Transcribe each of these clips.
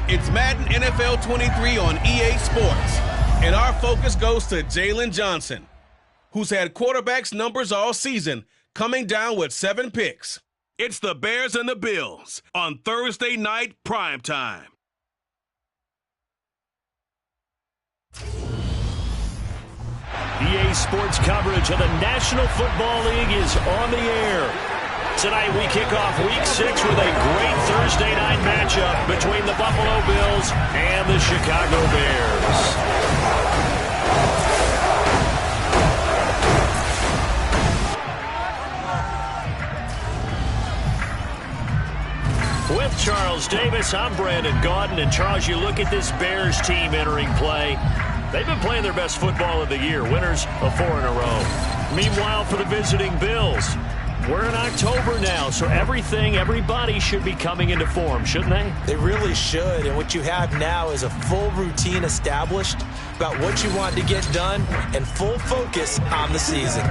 It's Madden NFL 23 on EA Sports. And our focus goes to Jalen Johnson, who's had quarterbacks numbers all season, coming down with 7 picks. It's the Bears and the Bills on Thursday night primetime. EA Sports coverage of the National Football League is on the air. Tonight we kick off Week 6 with a great Thursday night matchup between the Buffalo Bills and the Chicago Bears. With Charles Davis, I'm Brandon Gaudin. And Charles, you look at this Bears team entering play. They've been playing their best football of the year, winners of 4 in a row. Meanwhile, for the visiting Bills, we're in October now, so everybody should be coming into form, shouldn't they? They really should, and what you have now is a full routine established about what you want to get done and full focus on the season.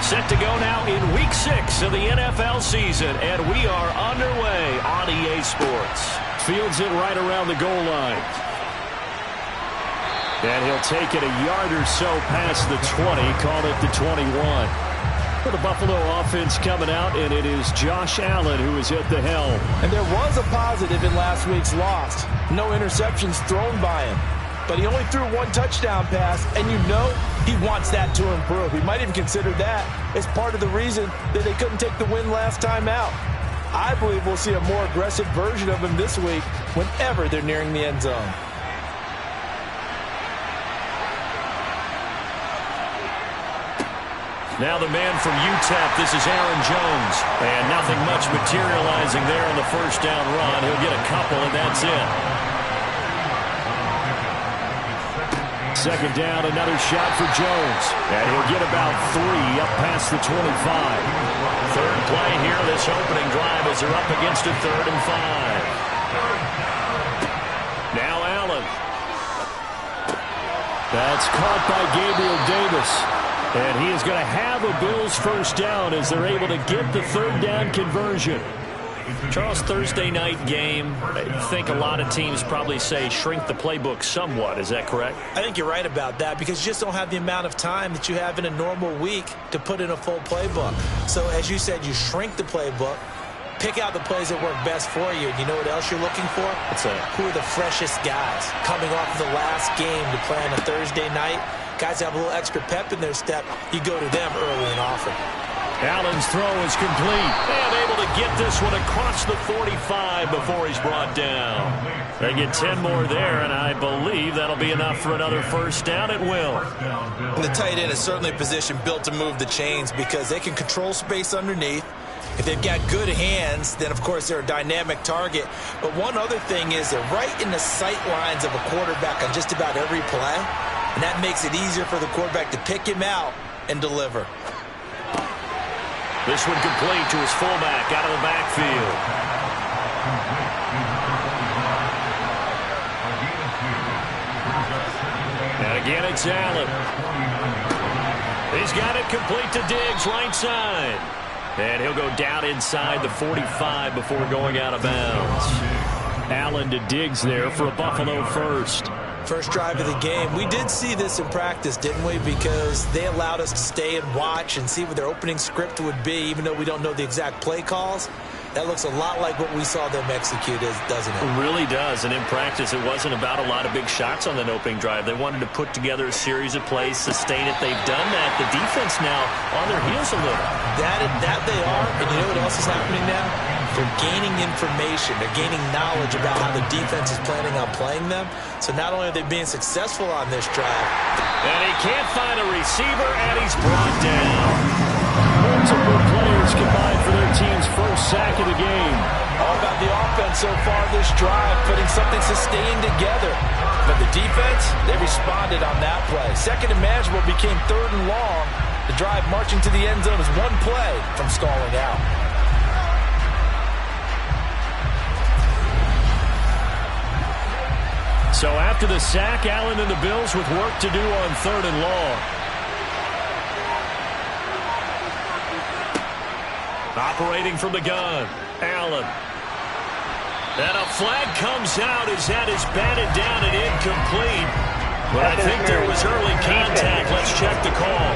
Set to go now in Week 6 of the NFL season, and we are underway on EA Sports. Fields it right around the goal line. And he'll take it a yard or so past the 20, call it the 21. For the Buffalo offense coming out, and it is Josh Allen who is at the helm. And there was a positive in last week's loss. No interceptions thrown by him. But he only threw 1 touchdown pass, and you know he wants that to improve. He might even consider that as part of the reason that they couldn't take the win last time out. I believe we'll see a more aggressive version of him this week whenever they're nearing the end zone. Now the man from UTEP, this is Aaron Jones. And nothing much materializing there on the first down run. He'll get a couple, and that's it. Second down, another shot for Jones. And he'll get about 3 up past the 25. Third play here, this opening drive as they're up against a 3rd and 5. Now Allen. That's caught by Gabriel Davis. And he is going to have a Bills first down as they're able to get the 3rd down conversion. Charles, Thursday night game, I think a lot of teams probably say shrink the playbook somewhat. Is that correct? I think you're right about that because you just don't have the amount of time that you have in a normal week to put in a full playbook. So as you said, you shrink the playbook, pick out the plays that work best for you. And you know what else you're looking for? What's that? Who are the freshest guys coming off of the last game to play on a Thursday night? Guys have a little extra pep in their step. You go to them early and often. Allen's throw is complete. And able to get this one across the 45 before he's brought down. They get 10 more there, and I believe that'll be enough for another first down. It will. And the tight end is certainly a position built to move the chains because they can control space underneath. If they've got good hands, then, of course, they're a dynamic target. But one other thing is they're right in the sight lines of a quarterback on just about every play. And that makes it easier for the quarterback to pick him out and deliver. This one complete to his fullback out of the backfield. And again, it's Allen. He's got it complete to Diggs, right side. And he'll go down inside the 45 before going out of bounds. Allen to Diggs there for a Buffalo first. First drive of the game. We did see this in practice, didn't we? Because they allowed us to stay and watch and see what their opening script would be, even though we don't know the exact play calls. That looks a lot like what we saw them execute, doesn't it? It really does. And in practice, it wasn't about a lot of big shots on that opening drive. They wanted to put together a series of plays, sustain it. They've done that. The defense now on their heels a little. That they are. And you know what else is happening now? They're gaining information. They're gaining knowledge about how the defense is planning on playing them. So not only are they being successful on this drive. And he can't find a receiver, and he's brought down. Multiple players Bears combined for their team's first sack of the game. All about the offense so far this drive, putting something sustained together. But the defense, they responded on that play. Second and manageable became third and long. The drive marching to the end zone is one play from stalling out. So after the sack, Allen and the Bills with work to do on third and long. Operating from the gun, Allen. And a flag comes out as that is batted down and incomplete. But I think there was early contact. Let's check the call.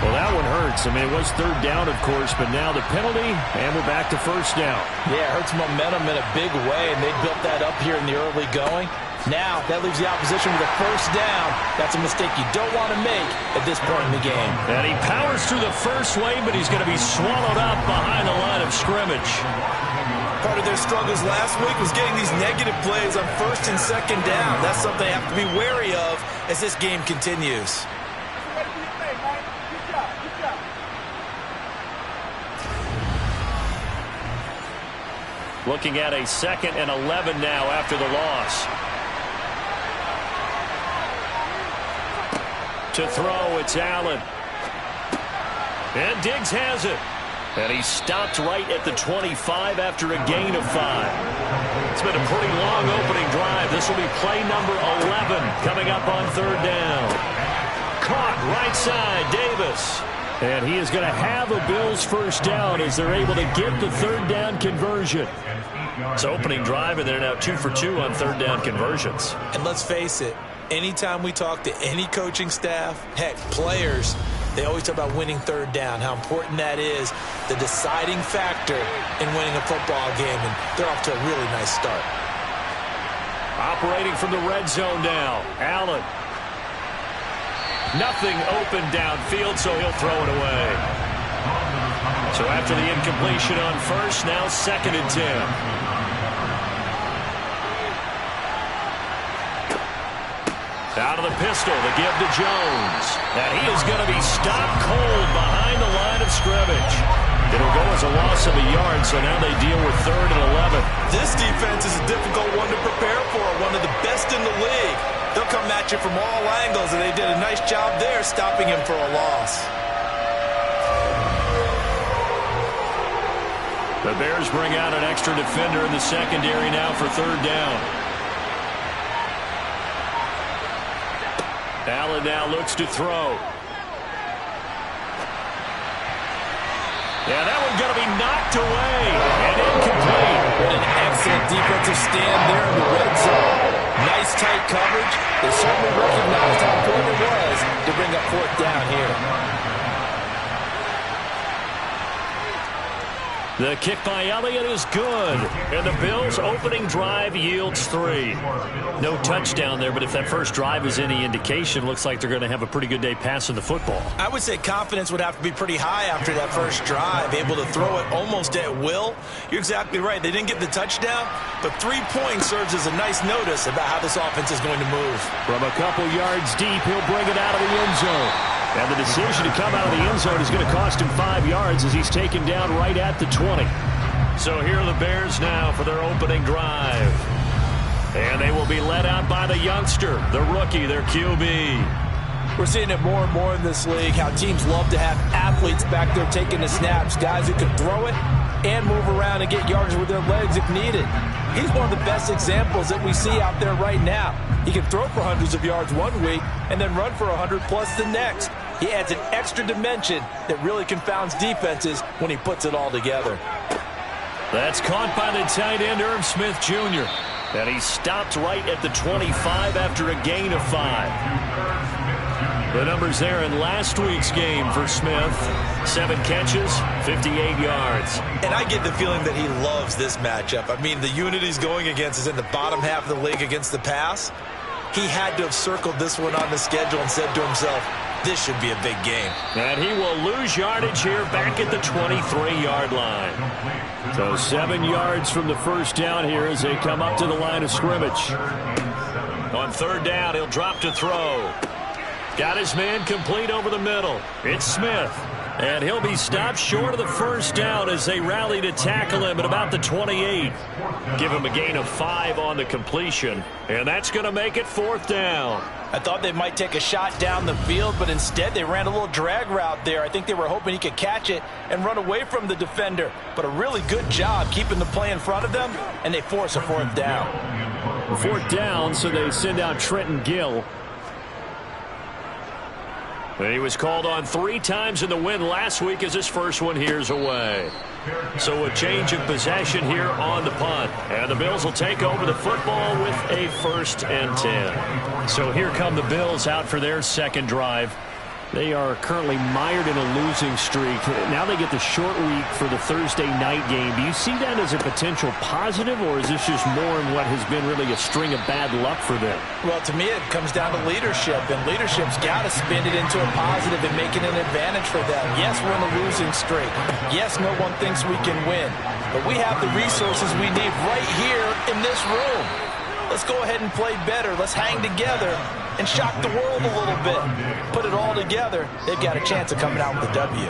Well, that one hurts. I mean, it was third down, of course, but now the penalty, and we're back to first down. Yeah, it hurts momentum in a big way, and they built that up here in the early going. Now, that leaves the opposition with a first down. That's a mistake you don't want to make at this point in the game. And he powers through the first lane, but he's going to be swallowed up behind the line of scrimmage. Part of their struggles last week was getting these negative plays on first and second down. That's something they have to be wary of as this game continues. Looking at a 2nd and 11 now after the loss. To throw, it's Allen. And Diggs has it. And he stopped right at the 25 after a gain of 5. It's been a pretty long opening drive. This will be play number 11 coming up on third down. Caught right side, Davis. And he is going to have a Bills first down as they're able to get the third down conversion. It's opening drive, and they're now 2 for 2 on third down conversions. And let's face it, anytime we talk to any coaching staff, heck, players, they always talk about winning third down, how important that is, the deciding factor in winning a football game, and they're off to a really nice start. Operating from the red zone now, Allen. Nothing open downfield, so he'll throw it away. So after the incompletion on first, now 2nd and 10. Out of the pistol, the give to Jones. And he is going to be stopped cold behind the line of scrimmage. It'll go as a loss of a yard, so now they deal with 3rd and 11. This defense is a difficult one to prepare for, one of the best in the league. They'll come at you from all angles, and they did a nice job there stopping him for a loss. The Bears bring out an extra defender in the secondary now for third down. Allen now looks to throw. Yeah, that one's going to be knocked away and incomplete. What an excellent defensive stand there in the red zone. Nice tight coverage. They certainly recognized how important it was to bring up 4th down here. The kick by Elliott is good. And the Bills' opening drive yields 3. No touchdown there, but if that first drive is any indication, looks like they're going to have a pretty good day passing the football. I would say confidence would have to be pretty high after that first drive, able to throw it almost at will. You're exactly right. They didn't get the touchdown, but 3 points serves as a nice notice about how this offense is going to move. From a couple yards deep, he'll bring it out of the end zone. And the decision to come out of the end zone is going to cost him 5 yards as he's taken down right at the 20. So here are the Bears now for their opening drive. And they will be led out by the youngster, the rookie, their QB. We're seeing it more and more in this league, how teams love to have athletes back there taking the snaps, guys who can throw it and move around and get yards with their legs if needed. He's one of the best examples that we see out there right now. He can throw for hundreds of yards one week and then run for 100+ the next. He adds an extra dimension that really confounds defenses when he puts it all together. That's caught by the tight end, Irv Smith Jr. And he stopped right at the 25 after a gain of 5. The numbers there in last week's game for Smith. 7 catches, 58 yards. And I get the feeling that he loves this matchup. I mean, the unit he's going against is in the bottom half of the league against the pass. He had to have circled this one on the schedule and said to himself, this should be a big game. And he will lose yardage here back at the 23-yard line. So 7 yards from the first down here as they come up to the line of scrimmage. On third down, he'll drop to throw. Got his man complete over the middle. It's Smith. And he'll be stopped short of the first down as they rally to tackle him at about the 28. Give him a gain of 5 on the completion. And that's going to make it 4th down. I thought they might take a shot down the field, but instead they ran a little drag route there. I think they were hoping he could catch it and run away from the defender. But a really good job keeping the play in front of them, and they force a 4th down. 4th down, so they send out Trenton Gill. And he was called on 3 times in the win last week as his first one here's away. So a change of possession here on the punt. And the Bills will take over the football with a 1st and 10. So here come the Bills out for their second drive. They are currently mired in a losing streak. Now they get the short week for the Thursday night game. Do you see that as a potential positive, or is this just more in what has been really a string of bad luck for them? Well, to me, it comes down to leadership, and leadership's got to spin it into a positive and make it an advantage for them. Yes, we're in a losing streak. Yes, no one thinks we can win, but we have the resources we need right here in this room. Let's go ahead and play better. Let's hang together and shock the world a little bit. Put it all together, they've got a chance of coming out with a W.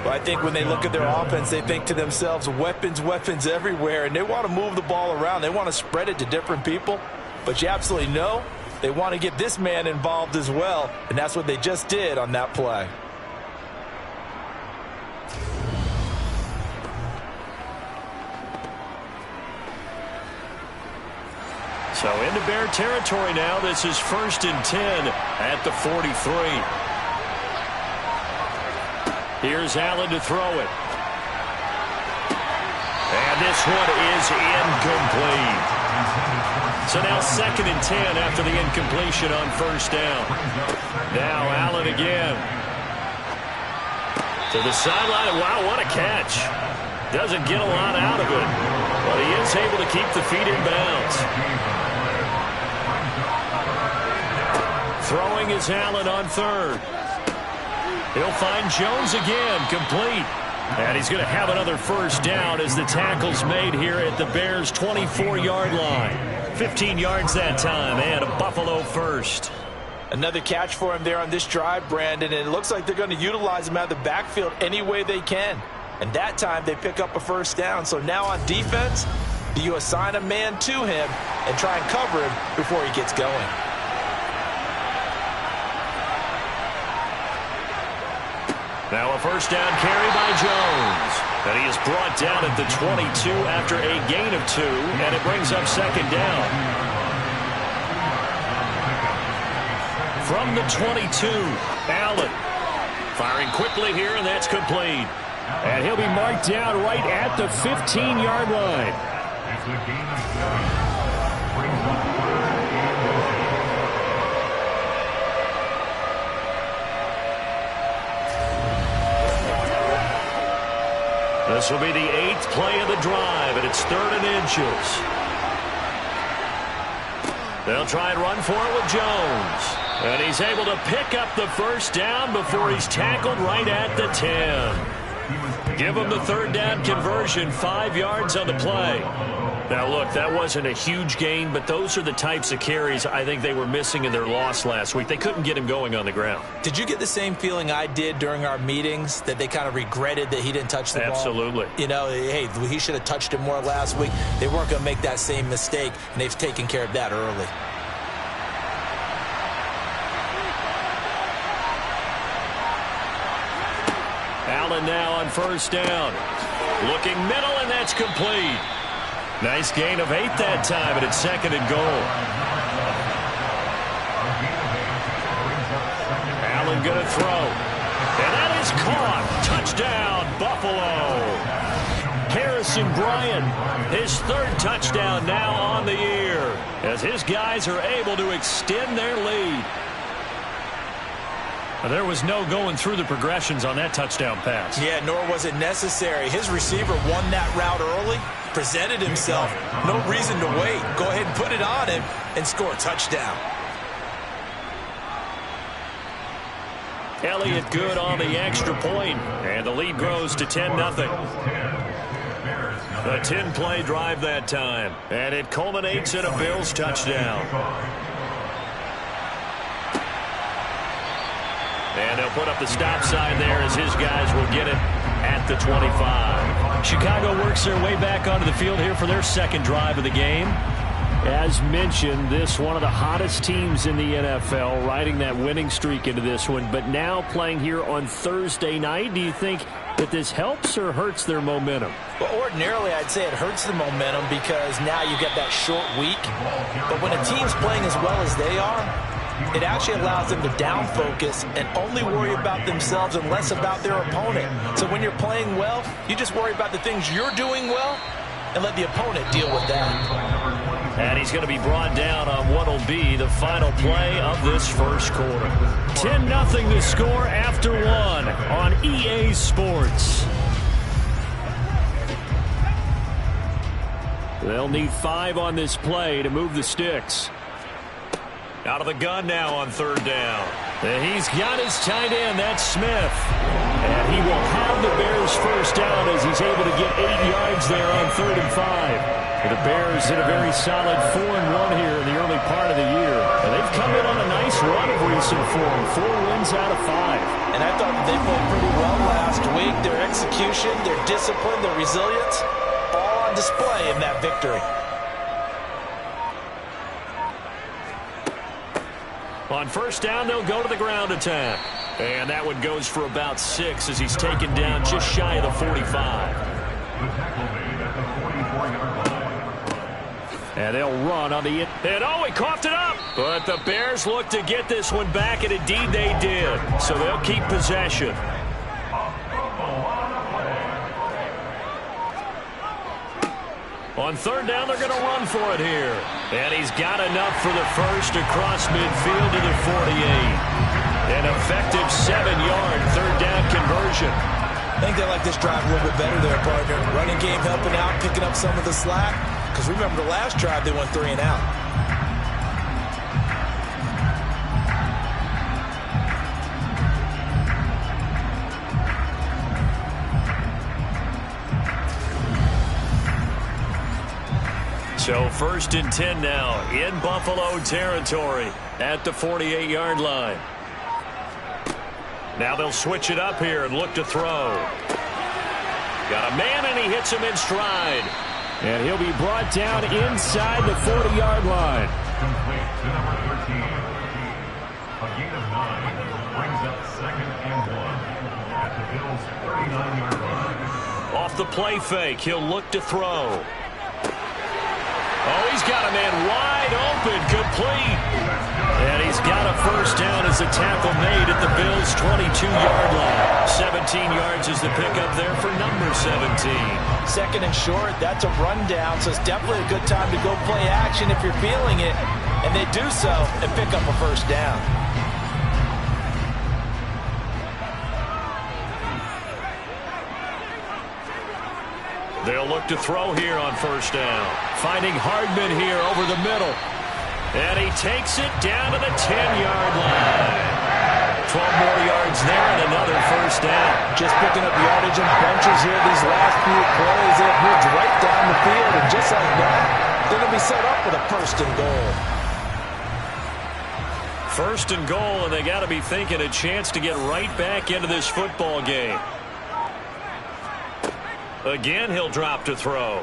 But I think when they look at their offense, they think to themselves, weapons, weapons everywhere, and they want to move the ball around. They want to spread it to different people. But you absolutely know they want to get this man involved as well, and that's what they just did on that play. So into Bear territory now. This is 1st and 10 at the 43. Here's Allen to throw it. And this one is incomplete. So now 2nd and 10 after the incompletion on 1st down. Now Allen again. To the sideline. Wow, what a catch. Doesn't get a lot out of it, but he is able to keep the feet in bounds. Throwing is Allen on 3rd. He'll find Jones again, complete. And he's going to have another 1st down as the tackle's made here at the Bears' 24-yard line. 15 yards that time, and a Buffalo 1st. Another catch for him there on this drive, Brandon, and it looks like they're going to utilize him out of the backfield any way they can. And that time they pick up a 1st down. So now on defense, do you assign a man to him and try and cover him before he gets going? Now a 1st down carry by Jones. And he is brought down at the 22 after a gain of 2. And it brings up 2nd down. From the 22, Allen. Firing quickly here, and that's complete. And he'll be marked down right at the 15-yard line. This will be the 8th play of the drive, and it's 3rd and inches. They'll try and run for it with Jones. And he's able to pick up the 1st down before he's tackled right at the 10. Give him the 3rd down conversion, 5 yards on the play. Now, look, that wasn't a huge gain, but those are the types of carries I think they were missing in their loss last week. They couldn't get him going on the ground. Did you get the same feeling I did during our meetings, that they kind of regretted that he didn't touch the ball? Absolutely. You know, hey, he should have touched it more last week. They weren't going to make that same mistake, and they've taken care of that early. Allen now on 1st down. Looking middle, and that's complete. Nice gain of 8 that time, and it's 2nd and goal. Allen going to throw. And that is caught. Touchdown, Buffalo. Harrison Bryant, his 3rd touchdown now on the year, as his guys are able to extend their lead. There was no going through the progressions on that touchdown pass. Yeah, nor was it necessary. His receiver won that route early, presented himself. No reason to wait. Go ahead and put it on him and score a touchdown. Elliott good on the extra point, and the lead grows to 10-0. A 10-play drive that time, and it culminates in a Bills touchdown. And they'll put up the stop sign there as his guys will get it at the 25. Chicago works their way back onto the field here for their second drive of the game. As mentioned, this one of the hottest teams in the NFL, riding that winning streak into this one, but now playing here on Thursday night. Do you think that this helps or hurts their momentum? Well, ordinarily, I'd say it hurts the momentum because now you get that short week. But when a team's playing as well as they are, it actually allows them to down focus and only worry about themselves and less about their opponent. So when you're playing well, you just worry about the things you're doing well and let the opponent deal with that. And he's going to be brought down on what will be the final play of this first quarter. 10-0 the score after one on EA Sports. They'll need 5 on this play to move the sticks. Out of the gun now on third down. And he's got his tight end. That's Smith. And he will have the Bears first down as he's able to get 8 yards there on 3rd and 5. The Bears in a very solid 4-1 here in the early part of the year. And they've come in on a nice run of recent form. 4 wins out of 5. And I thought they played pretty well last week. Their execution, their discipline, their resilience, all on display in that victory. On first down, they'll go to the ground attack. And that one goes for about 6 as he's taken down just shy of the 45. And they'll run on the... And oh, he coughed it up! But the Bears look to get this one back, and indeed they did. So they'll keep possession. On third down, they're going to run for it here. And he's got enough for the first across midfield to the 48. An effective 7-yard third down conversion. I think they like this drive a little bit better there, partner. Running game helping out, picking up some of the slack. Because remember the last drive, they went 3 and out. So 1st and 10 now in Buffalo territory at the 48-yard line. Now they'll switch it up here and look to throw. Got a man, and he hits him in stride. And he'll be brought down inside the 40-yard line. Complete to number 13. A gain of 9 brings up 2nd and 1 at the Bills' 39-yard line. Off the play fake, he'll look to throw. Oh, he's got a man wide open, complete. And he's got a first down as a tackle made at the Bills' 22-yard line. 17 yards is the pickup there for number 17. 2nd and short, that's a rundown, so it's definitely a good time to go play action if you're feeling it. And they do so and pick up a first down. They'll look to throw here on first down. Finding Hardman here over the middle. And he takes it down to the 10-yard line. 12 more yards there and another first down. Just picking up yardage in bunches here these last few plays. They've moved right down the field, and just like that, they're going to be set up with a 1st and goal. 1st and goal, and they got to be thinking a chance to get right back into this football game. Again, he'll drop to throw.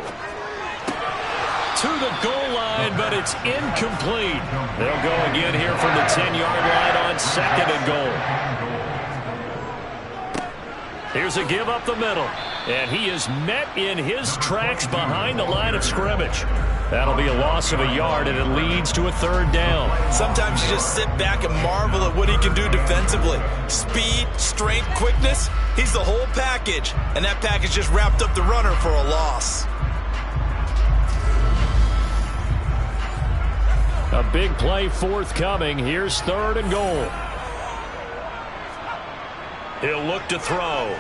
To the goal line, but it's incomplete. They'll go again here from the 10-yard line on 2nd and goal. Here's a give up the middle. And he is met in his tracks behind the line of scrimmage. That'll be a loss of a yard, and it leads to a 3rd down. Sometimes you just sit back and marvel at what he can do defensively. Speed, strength, quickness, he's the whole package. And that package just wrapped up the runner for a loss. A big play forthcoming. Here's 3rd and goal. He'll look to throw.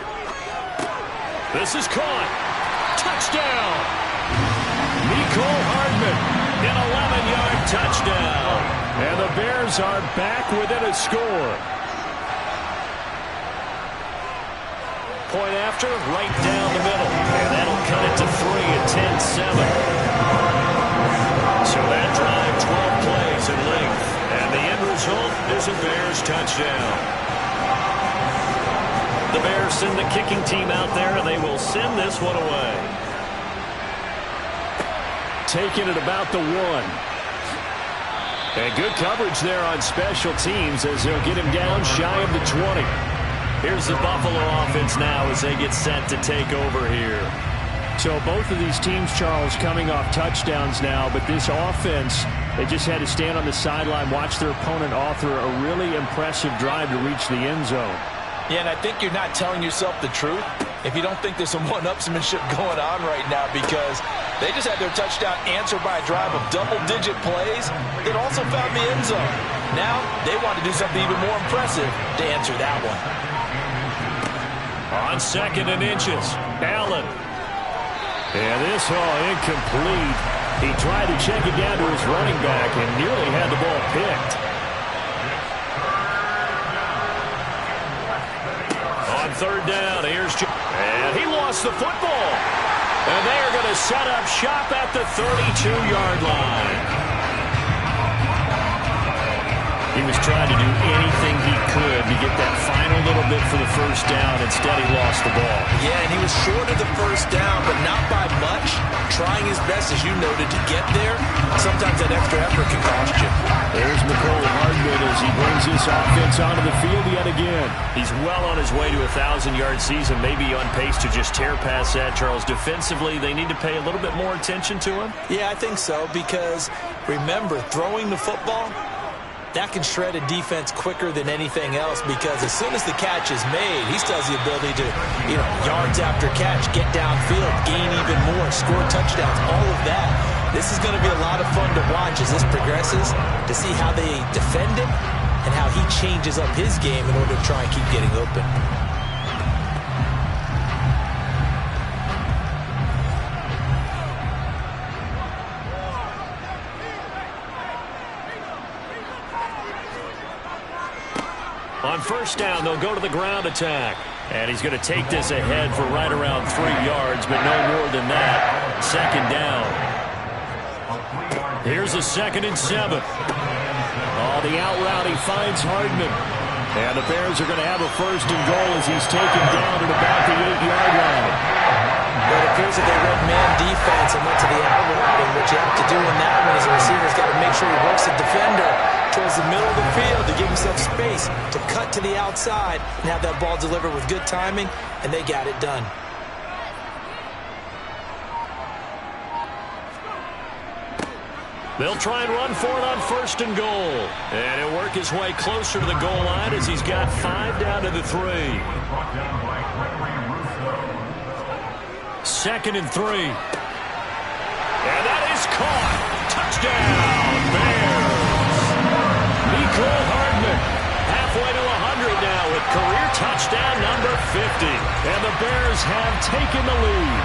This is caught. Touchdown. Nicole Hardman, an 11-yard touchdown. And the Bears are back within a score. Point after, right down the middle. And that'll cut it to 3 at 10-7. So that drive, 12 plays in length. And the end result is a Bears touchdown. The Bears send the kicking team out there, and they will send this one away. Taking it about the 1. And good coverage there on special teams as they'll get him down shy of the 20. Here's the Buffalo offense now as they get set to take over here. So both of these teams, Charles, coming off touchdowns now, but this offense, they just had to stand on the sideline, watch their opponent author a really impressive drive to reach the end zone. Yeah, and I think you're not telling yourself the truth if you don't think there's some one-upsmanship going on right now, because they just had their touchdown answered by a drive of double-digit plays that also found the end zone. Now they want to do something even more impressive to answer that one. On 2nd and inches, Allen. And this incomplete. He tried to check it down to his running back and nearly had the ball picked. On 3rd down, here's and he lost the football. And they are going to set up shop at the 32-yard line. He was trying to do anything he could to get that final little bit for the first down. Instead, he lost the ball. Yeah, and he was short of the first down, but not by much. Trying his best, as you noted, to get there. Sometimes that extra effort can cost you. There's Nicole Hardman as he brings this offense onto the field yet again. He's well on his way to a 1,000-yard season, maybe on pace to just tear past that, Charles. Defensively, they need to pay a little bit more attention to him. Yeah, I think so, because remember, throwing the football, that can shred a defense quicker than anything else, because as soon as the catch is made, he still has the ability to, yards after catch, get downfield, gain even more, score touchdowns, all of that. This is going to be a lot of fun to watch as this progresses, to see how they defend it and how he changes up his game in order to try and keep getting open. On 1st down, they'll go to the ground attack. And he's going to take this ahead for right around 3 yards, but no more than that. 2nd down. Here's a 2nd and 7. Oh, the out route, he finds Hardman. And the Bears are going to have a 1st and goal as he's taken down at about the 8-yard line. But it appears that they read man defense and went to the out route, and what you have to do in that one is the receiver's got to make sure he works the defender towards the middle of the field to give himself space to cut to the outside and have that ball delivered with good timing, and they got it done. They'll try and run for it on 1st and goal. And he'll work his way closer to the goal line as he's got 5 down to the 3. 2nd and 3. And that is caught. Touchdown, Bears. Nicole Hardman halfway to 100 now with career touchdown number 50. And the Bears have taken the lead.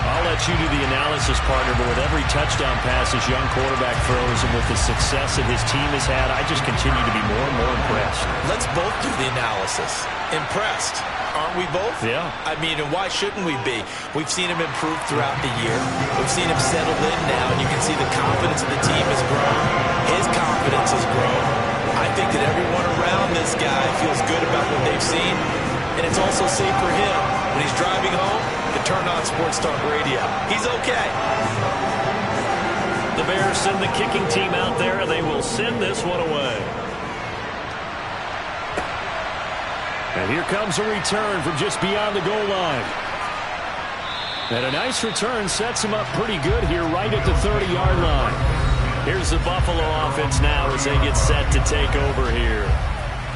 I'll let you do the analysis, partner, but with every touchdown pass this young quarterback throws and with the success that his team has had, I just continue to be more and more impressed. Let's both do the analysis. Impressed. Aren't we both? Yeah. I mean, and why shouldn't we be? We've seen him improve throughout the year. We've seen him settle in now, and you can see the confidence of the team has grown. His confidence has grown. I think that everyone around this guy feels good about what they've seen, and it's also safe for him when he's driving home to turn on Sports Talk Radio. He's okay. The Bears send the kicking team out there, and they will send this one away. And here comes a return from just beyond the goal line. And a nice return sets him up pretty good here right at the 30-yard line. Here's the Buffalo offense now as they get set to take over here.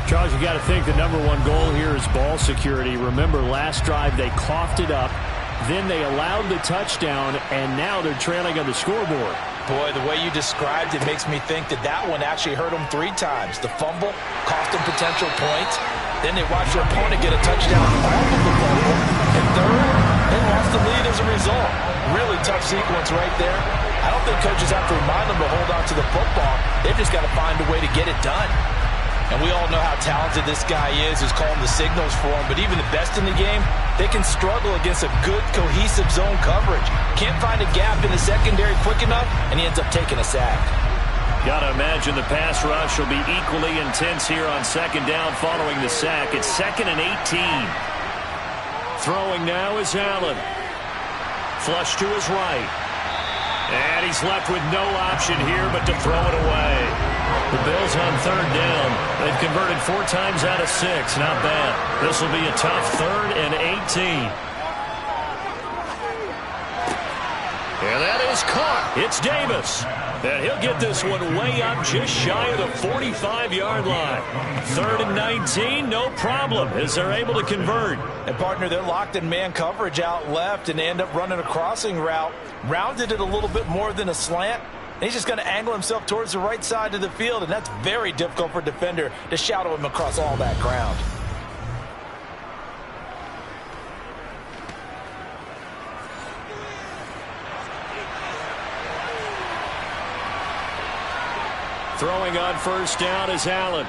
Charles, you got to think the #1 goal here is ball security. Remember, last drive they coughed it up, then they allowed the touchdown, and now they're trailing on the scoreboard. Boy, the way you described it makes me think that that one actually hurt them 3 times. The fumble cost them potential points. Then they watched their opponent get a touchdown off of the fumble. And third, they lost the lead as a result. Really tough sequence right there. I don't think coaches have to remind them to hold on to the football. They've just got to find a way to get it done. And we all know how talented this guy is, who's calling the signals for him. But even the best in the game, they can struggle against a good, cohesive zone coverage. Can't find a gap in the secondary quick enough, and he ends up taking a sack. Got to imagine the pass rush will be equally intense here on second down following the sack. It's 2nd and 18. Throwing now is Allen. Flush to his right. And he's left with no option here but to throw it away. The Bills on 3rd down. They've converted 4 times out of 6. Not bad. This will be a tough 3rd and 18. And that is caught. It's Davis. And he'll get this one way up just shy of the 45-yard line. 3rd and 19, no problem, as they're able to convert. And, partner, they're locked in man coverage out left, and they end up running a crossing route. Rounded it a little bit more than a slant. And he's just going to angle himself towards the right side of the field, and that's very difficult for a defender to shadow him across all that ground. Throwing on 1st down is Allen.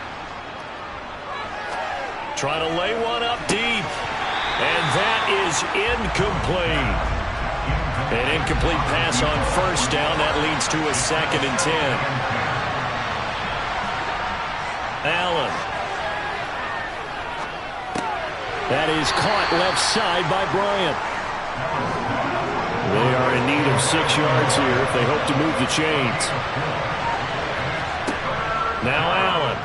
Trying to lay one up deep. And that is incomplete. An incomplete pass on 1st down. That leads to a 2nd and 10. Allen. That is caught left side by Bryant. They are in need of 6 yards here if they hope to move the chains. Now Allen.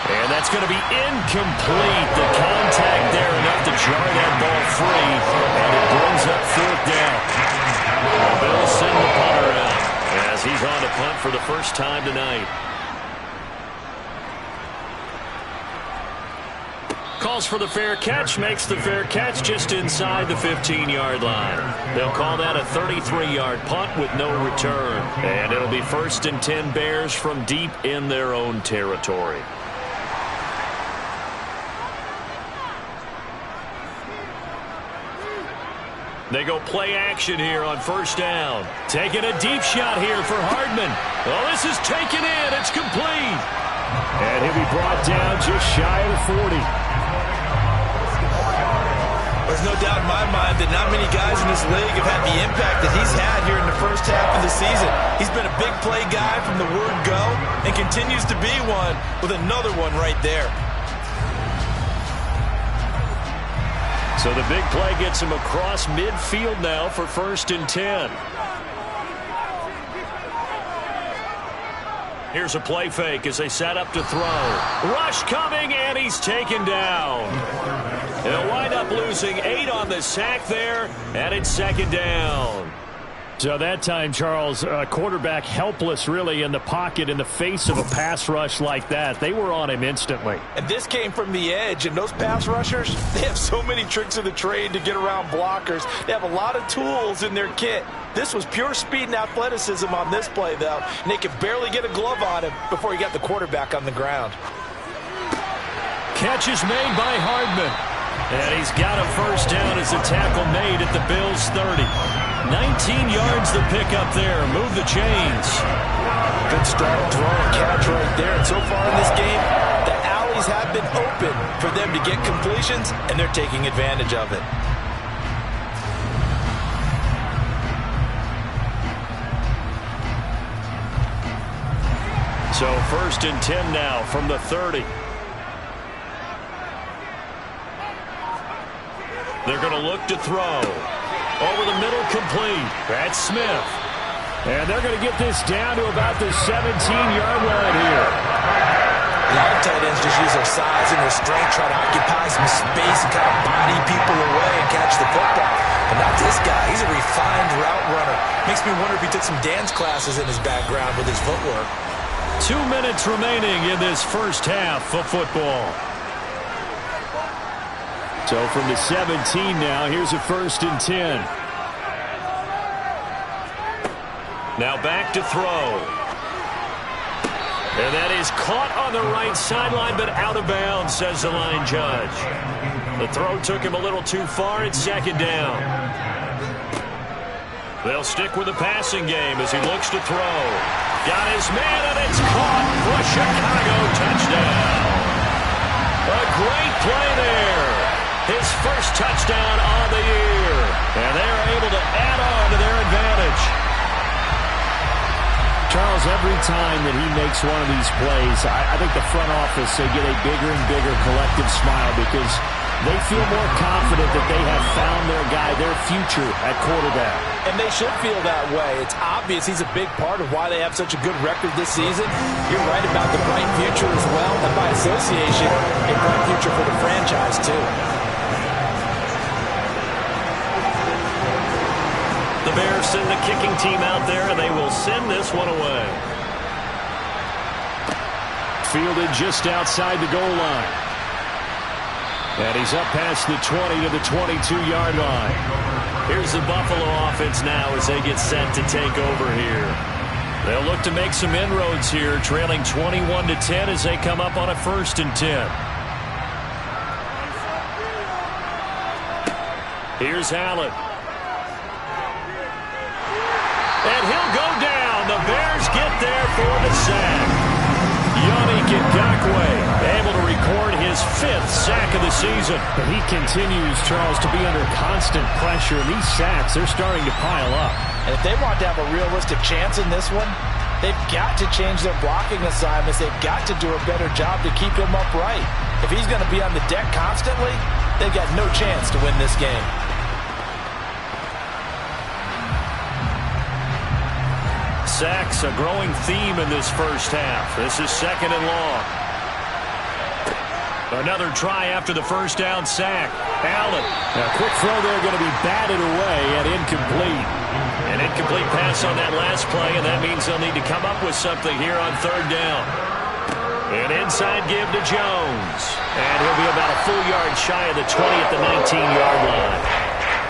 And that's going to be incomplete. The contact there enough to jar that ball free. And it brings up 4th down. The Bills send the punter out as he's on to punt for the first time tonight. Calls for the fair catch, makes the fair catch just inside the 15-yard line. They'll call that a 33-yard punt with no return. And it'll be 1st and 10 Bears from deep in their own territory. They go play action here on 1st down. Taking a deep shot here for Hardman. Well, this is taken in. It's complete. And he'll be brought down just shy of the 40. There's no doubt in my mind that not many guys in this league have had the impact that he's had here in the first half of the season. He's been a big play guy from the word go and continues to be one with another one right there. So the big play gets him across midfield now for 1st and 10. Here's a play fake as they set up to throw. Rush coming, and he's taken down. They'll wind up losing 8 on the sack there, and it's 2nd down. So that time, Charles, quarterback helpless really in the pocket in the face of a pass rush like that. They were on him instantly. And this came from the edge, and those pass rushers, they have so many tricks of the trade to get around blockers. They have a lot of tools in their kit. This was pure speed and athleticism on this play, though, and they could barely get a glove on him before he got the quarterback on the ground. Catch is made by Hardman. And he's got a 1st down as a tackle made at the Bills' 30. 19 yards the pick up there. Move the chains. Good strong throw and catch right there. And so far in this game, the alleys have been open for them to get completions, and they're taking advantage of it. So 1st and 10 now from the 30. They're going to look to throw. Over the middle, complete. That's Smith. And they're going to get this down to about the 17-yard line here. A lot of tight ends just use their size and their strength, try to occupy some space and kind of body people away and catch the football. But not this guy. He's a refined route runner. Makes me wonder if he took some dance classes in his background with his footwork. 2 minutes remaining in this first half of football. So from the 17 now, here's a 1st and 10. Now back to throw. And that is caught on the right sideline, but out of bounds, says the line judge. The throw took him a little too far. It's 2nd down. They'll stick with the passing game as he looks to throw. Got his man, and it's caught for a Chicago touchdown. A great play there. His first touchdown on the year. And they're able to add on to their advantage. Charles, every time that he makes one of these plays, I think the front office, they get a bigger and bigger collective smile because they feel more confident that they have found their guy, their future at quarterback. And they should feel that way. It's obvious he's a big part of why they have such a good record this season. You're right about the bright future as well, and by association, a bright future for the franchise too. The Bears send the kicking team out there, and they will send this one away. Fielded just outside the goal line. And he's up past the 20 to the 22-yard line. Here's the Buffalo offense now as they get set to take over here. They'll look to make some inroads here, trailing 21-10 as they come up on a 1st and 10. Here's Allen. And he'll go down. The Bears get there for the sack. Yannick Ngakoue able to record his 5th sack of the season. But he continues, Charles, to be under constant pressure. And these sacks, they're starting to pile up. And if they want to have a realistic chance in this one, they've got to change their blocking assignments. They've got to do a better job to keep him upright. If he's going to be on the deck constantly, they've got no chance to win this game. Sacks, a growing theme in this first half. This is 2nd and long. Another try after the first down sack. Allen. A quick throw there going to be batted away and incomplete. An incomplete pass on that last play, and that means they'll need to come up with something here on 3rd down. An inside give to Jones. And he'll be about a full yard shy of the 20 at the 19-yard line.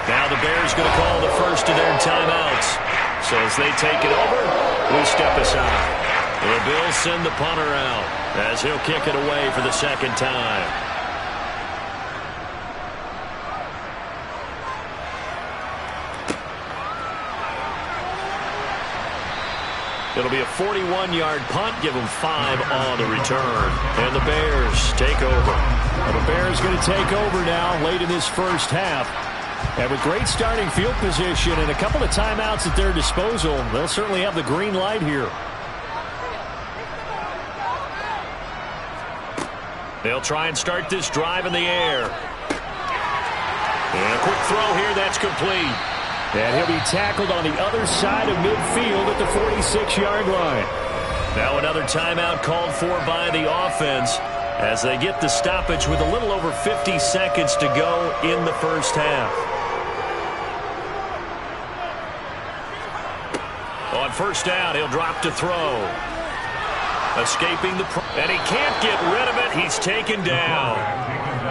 Now the Bears going to call the first of their timeouts. So as they take it over, we step aside. The Bills send the punter out as he'll kick it away for the 2nd time. It'll be a 41-yard punt, give them 5 on the return. And the Bears take over. Well, the Bears going to take over now late in this first half. And with great starting field position and a couple of timeouts at their disposal, they'll certainly have the green light here. They'll try and start this drive in the air. And a quick throw here, that's complete. And he'll be tackled on the other side of midfield at the 46-yard line. Now another timeout called for by the offense as they get the stoppage with a little over 50 seconds to go in the first half. On 1st down, he'll drop to throw. Escaping and he can't get rid of it. He's taken down.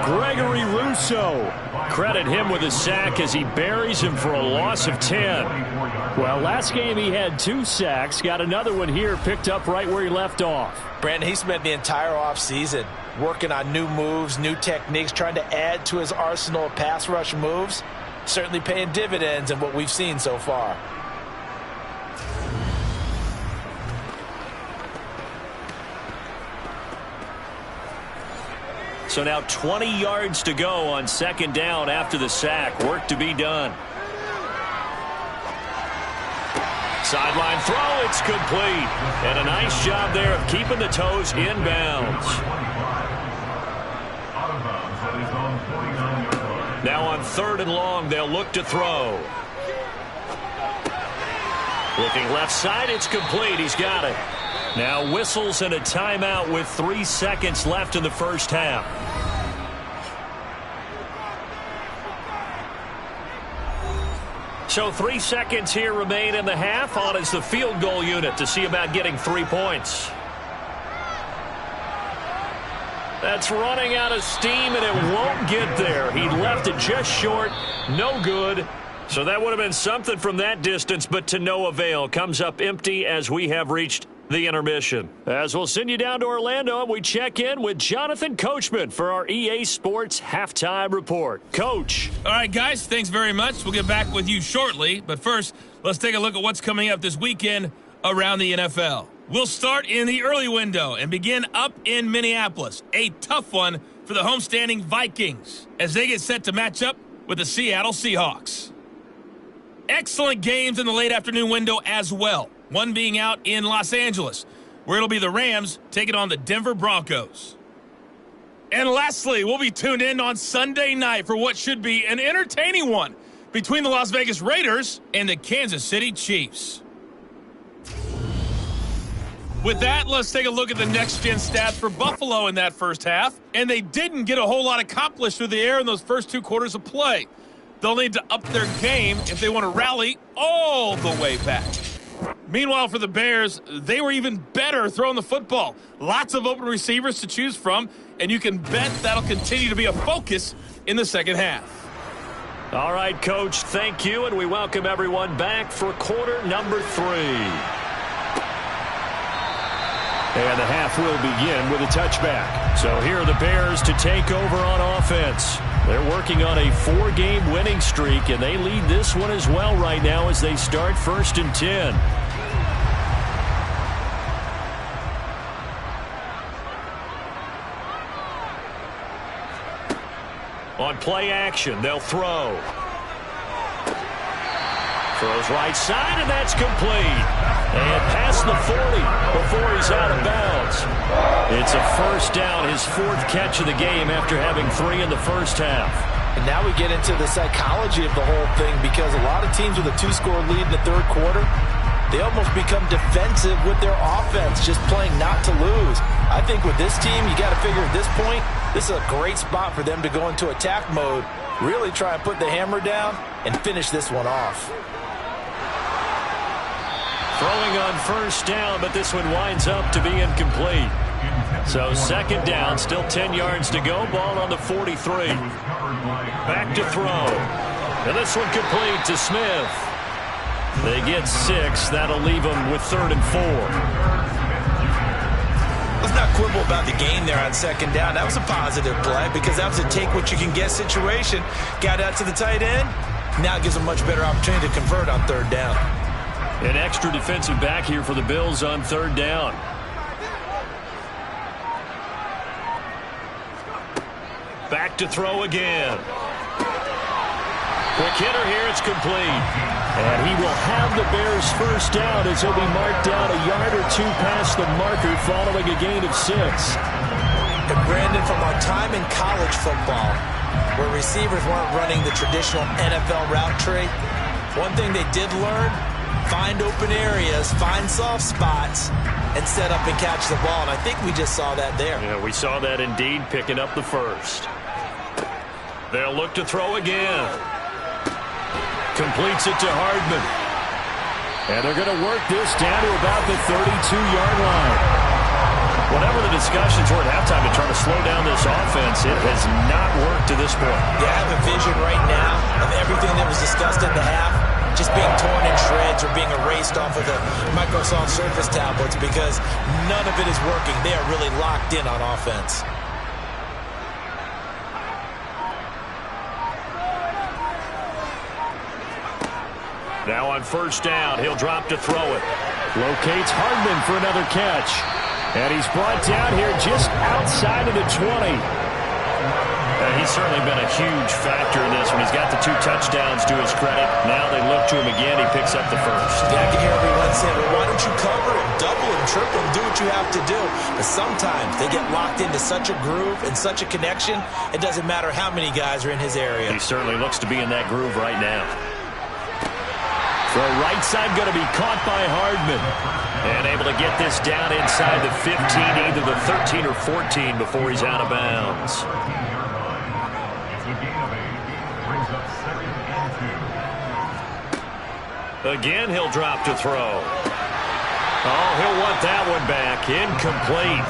Gregory Rousseau. Credit him with a sack as he buries him for a loss of 10. Well, last game he had 2 sacks. Got another one here, picked up right where he left off. Brandon, he spent the entire offseason working on new moves, new techniques, trying to add to his arsenal of pass rush moves. Certainly paying dividends in what we've seen so far. So now 20 yards to go on 2nd down after the sack. Work to be done. Sideline throw, it's complete. And a nice job there of keeping the toes inbounds. Now on 3rd and long, they'll look to throw. Looking left side, it's complete. He's got it. Now whistles and a timeout with 3 seconds left in the first half. So 3 seconds here remain in the half. On is the field goal unit to see about getting 3 points. That's running out of steam, and it won't get there. He left it just short. No good. So that would have been something from that distance, but to no avail. Comes up empty as we have reached the intermission. As we'll send you down to Orlando, and we check in with Jonathan Coachman for our EA Sports Halftime Report. Coach. All right, guys, thanks very much. We'll get back with you shortly. But first, let's take a look at what's coming up this weekend around the NFL. We'll start in the early window and begin up in Minneapolis. A tough one for the homestanding Vikings as they get set to match up with the Seattle Seahawks. Excellent games in the late afternoon window as well. one being out in Los Angeles, where it'll be the Rams taking on the Denver Broncos. And lastly, we'll be tuned in on Sunday night for what should be an entertaining one between the Las Vegas Raiders and the Kansas City Chiefs. With that, let's take a look at the next-gen stats for Buffalo in that first half. And they didn't get a whole lot accomplished through the air in those first 2 quarters of play. They'll need to up their game if they want to rally all the way back. Meanwhile, for the Bears, they were even better throwing the football. Lots of open receivers to choose from, and you can bet that'll continue to be a focus in the second half. All right, Coach, thank you, and we welcome everyone back for quarter number 3. And the half will begin with a touchback. So here are the Bears to take over on offense. They're working on a 4-game winning streak, and they lead this one as well right now as they start 1st and 10. On play action, they'll throw. Throws right side, and that's complete. And past the 40 before he's out of bounds. It's a first down, his 4th catch of the game after having 3 in the first half. And now we get into the psychology of the whole thing, because a lot of teams with a 2-score lead in the 3rd quarter, they almost become defensive with their offense, just playing not to lose. I think with this team, you got to figure at this point, this is a great spot for them to go into attack mode, really try and put the hammer down and finish this one off. Throwing on first down, but this one winds up to be incomplete. So 2nd down, still 10 yards to go. Ball on the 43. Back to throw. And this one complete to Smith. They get 6. That'll leave them with 3rd and 4. Let's not quibble about the gain there on 2nd down. That was a positive play because that was a take-what-you-can-get situation. Got out to the tight end. Now it gives them much better opportunity to convert on 3rd down. An extra defensive back here for the Bills on 3rd down. Back to throw again. Quick hitter here, it's complete. And he will have the Bears' first down as he'll be marked down a yard or 2 past the marker following a gain of 6. And Brandon, from our time in college football, where receivers weren't running the traditional NFL route tree, one thing they did learn, find open areas, find soft spots, and set up and catch the ball. And I think we just saw that there. Yeah, we saw that indeed, picking up the first. They'll look to throw again. Completes it to Hardman. And they're going to work this down to about the 32-yard line. Whatever the discussions were at halftime to try to slow down this offense, it has not worked to this point. Yeah, I have a vision right now of everything that was discussed at the half just being torn in shreds or being erased off of the Microsoft Surface tablets because none of it is working. They are really locked in on offense. Now on first down, he'll drop to throw it. Locates Hardman for another catch. And he's brought down here just outside of the 20. He's certainly been a huge factor in this one. He's got the 2 touchdowns to his credit. Now they look to him again. He picks up the first. Yeah, I can hear everyone saying, well, why don't you cover him, double him, triple him, do what you have to do. But sometimes they get locked into such a groove and such a connection, it doesn't matter how many guys are in his area. He certainly looks to be in that groove right now. Throw right side going to be caught by Hardman. And able to get this down inside the 15, either the 13 or 14 before he's out of bounds. Again, he'll drop to throw. Oh, he'll want that one back. Incomplete.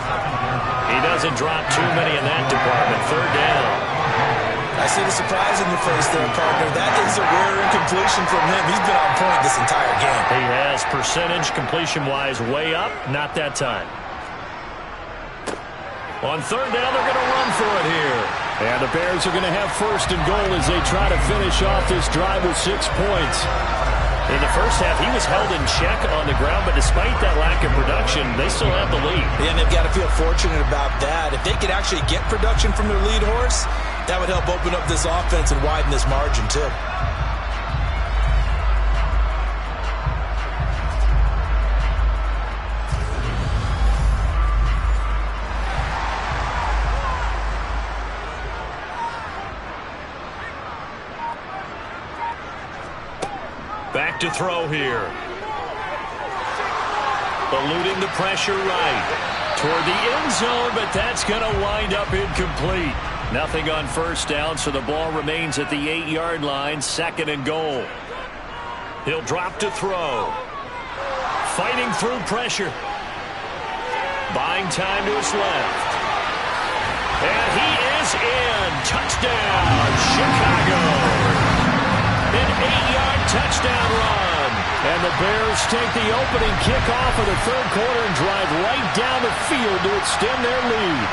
He doesn't drop too many in that department. 3rd down. I see the surprise in your face there, partner. That is a rare incompletion from him. He's been on point this entire game. He has percentage completion-wise way up. Not that time. On 3rd down, they're going to run for it here. And the Bears are going to have 1st and goal as they try to finish off this drive with 6 points. In the first half, he was held in check on the ground, but despite that lack of production, they still have the lead. Yeah, and they've got to feel fortunate about that. If they could actually get production from their lead horse, that would help open up this offense and widen this margin, too. Back to throw here. Eluding the pressure right. Toward the end zone, but that's going to wind up incomplete. Nothing on first down, so the ball remains at the 8-yard line. 2nd and goal. He'll drop to throw. Fighting through pressure. Buying time to his left. And he is in. Touchdown, Chicago. An 8-yard touchdown run. And the Bears take the opening kickoff of the third quarter and drive right down the field to extend their lead.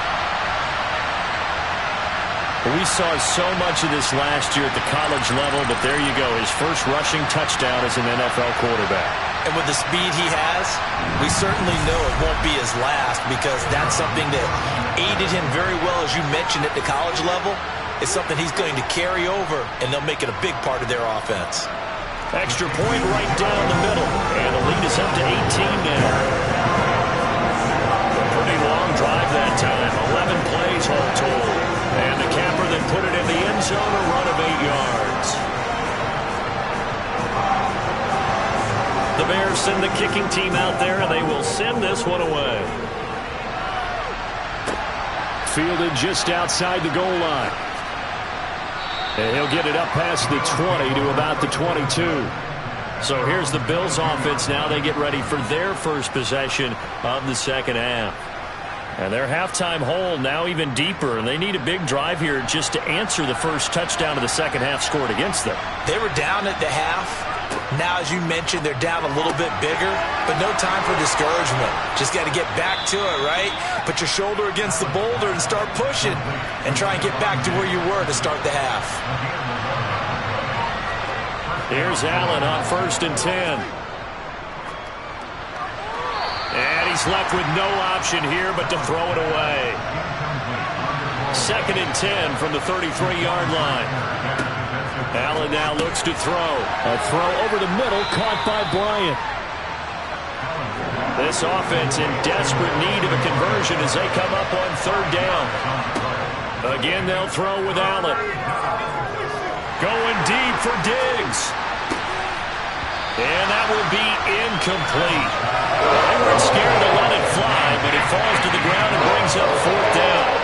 We saw so much of this last year at the college level, but there you go. His first rushing touchdown as an NFL quarterback. And with the speed he has, we certainly know it won't be his last, because that's something that aided him very well, as you mentioned, at the college level. It's something he's going to carry over, and they'll make it a big part of their offense. Extra point right down the middle, and the lead is up to 18 now. Pretty long drive that time, 11 plays all told. And the capper then put it in the end zone, a run of 8 yards. The Bears send the kicking team out there, and they will send this one away. Fielded just outside the goal line. And he'll get it up past the 20 to about the 22. So here's the Bills offense now. They get ready for their first possession of the second half. And their halftime hole now even deeper, and they need a big drive here just to answer the first touchdown of the second half scored against them. They were down at the half. Now, as you mentioned, they're down a little bit bigger, but no time for discouragement. Just got to get back to it, right? Put your shoulder against the boulder and start pushing, and try and get back to where you were to start the half. Here's Allen on 1st and 10. And he's left with no option here but to throw it away. 2nd and 10 from the 33-yard line. Allen now looks to throw. A throw over the middle, caught by Bryant. This offense in desperate need of a conversion as they come up on 3rd down. Again, they'll throw with Allen. Going deep for Diggs. And that will be incomplete. They weren't scared to let it fly, but it falls to the ground and brings up 4th down.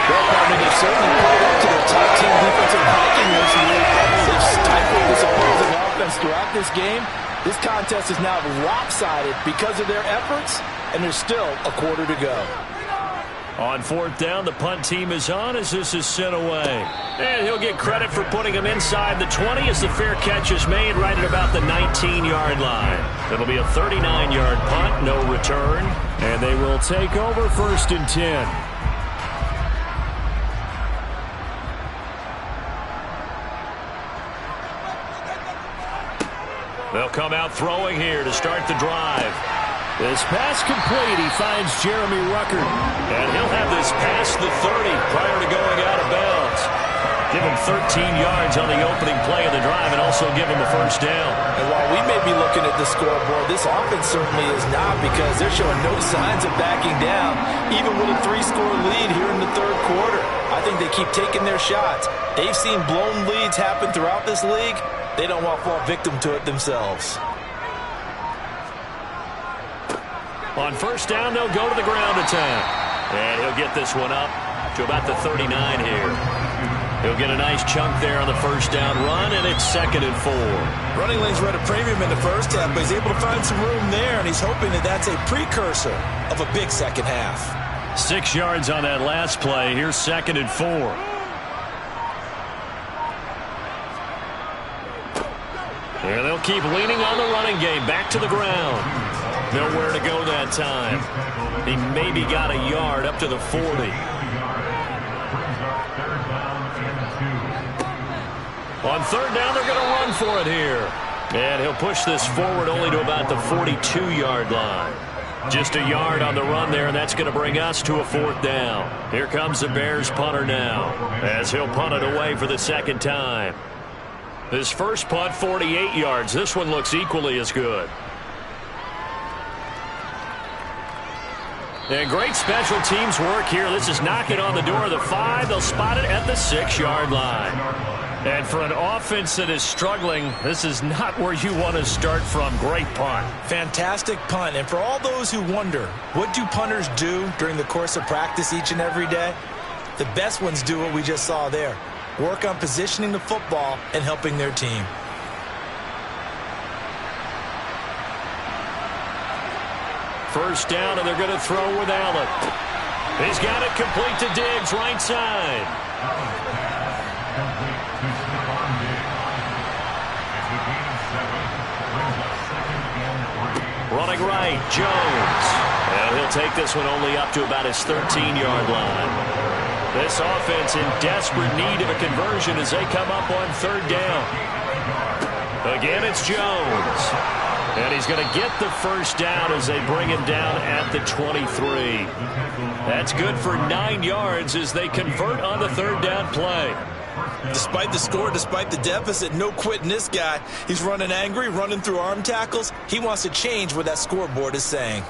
Well, I mean, they certainly played up to their top 10 defensive ranking this year. They've stifled this opposing offense throughout this game. This contest is now lopsided because of their efforts, and there's still a quarter to go. On 4th down, the punt team is on as this is sent away. And he'll get credit for putting him inside the 20 as the fair catch is made right at about the 19-yard line. It'll be a 39-yard punt, no return. And they will take over 1st and 10. They'll come out throwing here to start the drive. This pass complete. He finds Jeremy Ruckert. And he'll have this past the 30 prior to going out of bounds. Give him 13 yards on the opening play of the drive and also give him a 1st down. And while we may be looking at the scoreboard, this offense certainly is not, because they're showing no signs of backing down, even with a 3-score lead here in the 3rd quarter. I think they keep taking their shots. They've seen blown leads happen throughout this league. They don't want to fall victim to it themselves. On 1st down, they'll go to the ground attack. And he'll get this one up to about the 39 here. He'll get a nice chunk there on the 1st down run, and it's 2nd and 4. Running lanes were at a premium in the first half, but he's able to find some room there, and he's hoping that that's a precursor of a big second half. 6 yards on that last play. Here's 2nd and 4. And they'll keep leaning on the running game. Back to the ground. Nowhere to go that time. He maybe got a yard up to the 40. On 3rd down, they're going to run for it here. And he'll push this forward only to about the 42-yard line. Just a yard on the run there, and that's going to bring us to a 4th down. Here comes the Bears punter now, as he'll punt it away for the 2nd time. His first punt, 48 yards. This one looks equally as good. And great special teams work here. This is knocking on the door of the 5. They'll spot it at the 6-yard line. And for an offense that is struggling, this is not where you want to start from. Great punt. Fantastic punt. And for all those who wonder, what do punters do during the course of practice each and every day? The best ones do what we just saw there. Work on positioning the football and helping their team. First down, and they're going to throw with Allen. He's got it complete to Diggs, right side. Running right, Jones. And he'll take this one only up to about his 13-yard line. This offense in desperate need of a conversion as they come up on third down. Again, it's Jones. And he's going to get the first down as they bring him down at the 23. That's good for 9 yards as they convert on the third down play. Despite the score, despite the deficit, no quitting this guy. He's running angry, running through arm tackles. He wants to change what that scoreboard is saying.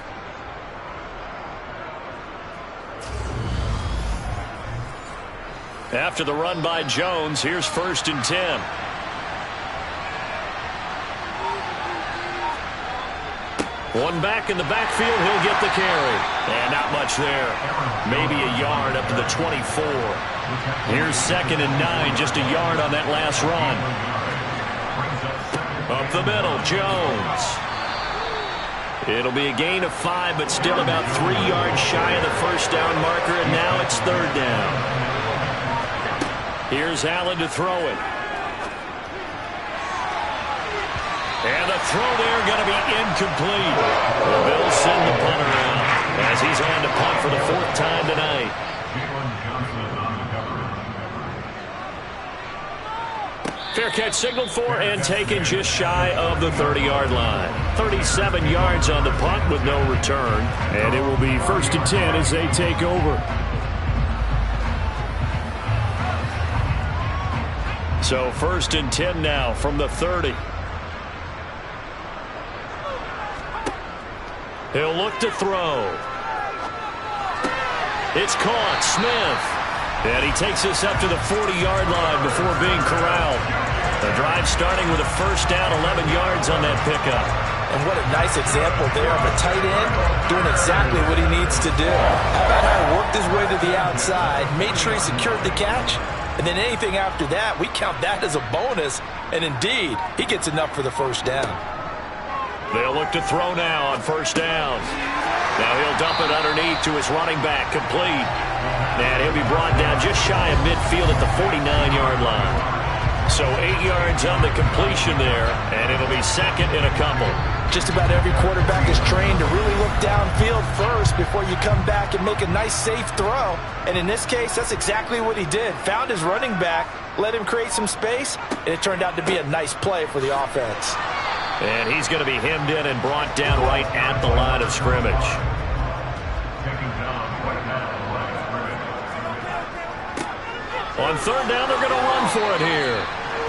After the run by Jones, here's 1st and 10. One back in the backfield, he'll get the carry. And not much there. Maybe a yard up to the 24. Here's 2nd and 9, just a yard on that last run. Up the middle, Jones. It'll be a gain of 5, but still about 3 yards shy of the first down marker, and now it's third down. Here's Allen to throw it. And the throw there going to be incomplete. The Bills send the punter out as he's on to punt for the 4th time tonight. Fair catch signaled for and taken just shy of the 30-yard line. 37 yards on the punt with no return. And it will be 1st and 10 as they take over. So 1st and 10 now from the 30. He'll look to throw. It's caught. Smith. And he takes this up to the 40-yard line before being corralled. The drive starting with a first down, 11 yards on that pickup. And what a nice example there of a tight end doing exactly what he needs to do. How about how he worked his way to the outside, made sure he secured the catch, and then anything after that, we count that as a bonus. And indeed, he gets enough for the first down. They'll look to throw now on first down. Now he'll dump it underneath to his running back, complete. And he'll be brought down just shy of midfield at the 49-yard line. So 8 yards on the completion there, and it'll be 2nd and a couple. Just about every quarterback is trained to really look downfield first before you come back and make a nice, safe throw. And in this case, that's exactly what he did. Found his running back, let him create some space, and it turned out to be a nice play for the offense. And he's going to be hemmed in and brought down right at the line of scrimmage. On third down, they're going to run for it here.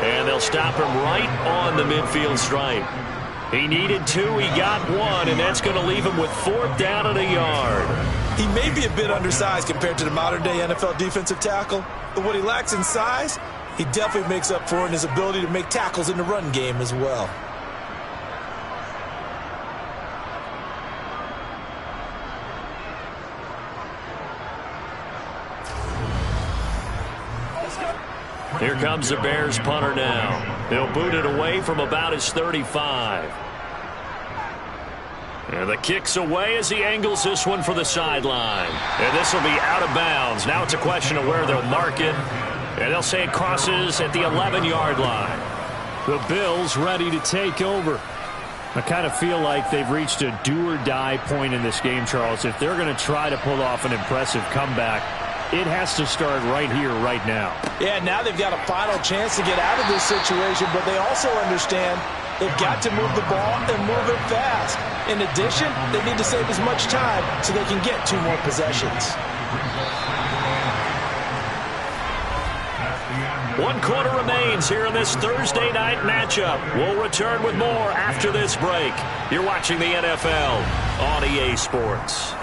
And they'll stop him right on the midfield stripe. He needed 2, he got 1, and that's going to leave him with 4th down and a yard. He may be a bit undersized compared to the modern-day NFL defensive tackle, but what he lacks in size, he definitely makes up for in his ability to make tackles in the run game as well. Here comes the Bears punter now. He'll boot it away from about his 35. And the kick's away as he angles this one for the sideline. And this will be out of bounds. Now it's a question of where they'll mark it. And they'll say it crosses at the 11-yard line. The Bills ready to take over. I kind of feel like they've reached a do-or-die point in this game, Charles. If they're going to try to pull off an impressive comeback, it has to start right here, right now. Yeah, now they've got a final chance to get out of this situation, but they also understand they've got to move the ball and move it fast. In addition, they need to save as much time so they can get 2 more possessions. 1 quarter remains here in this Thursday night matchup. We'll return with more after this break. You're watching the NFL on EA Sports.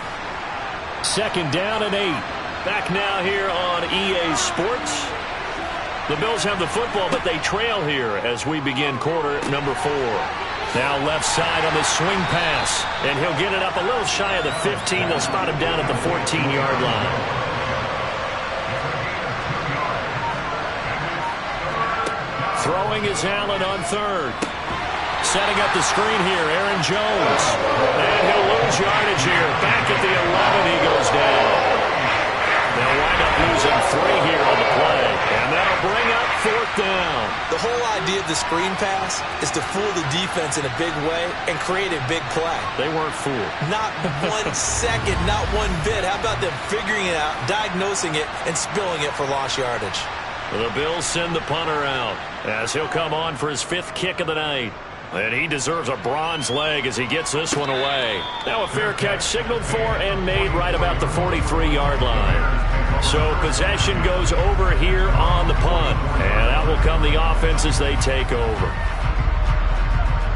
2nd down and 8. Back now here on EA Sports. The Bills have the football, but they trail here as we begin quarter number 4. Now left side on the swing pass, and he'll get it up a little shy of the 15. They'll spot him down at the 14-yard line. Throwing is Allen on third. Setting up the screen here, Aaron Jones. And he'll lose yardage here. Back at the 11, he goes down. They'll wind up losing 3 here on the play, and that'll bring up 4th down. The whole idea of the screen pass is to fool the defense in a big way and create a big play. They weren't fooled. Not 1 second, not 1 bit. How about them figuring it out, diagnosing it, and spilling it for lost yardage? The Bills send the punter out as he'll come on for his 5th kick of the night. And he deserves a bronze leg as he gets this one away. Now a fair catch signaled for and made right about the 43-yard line. So possession goes over here on the punt. And out will come the offense as they take over.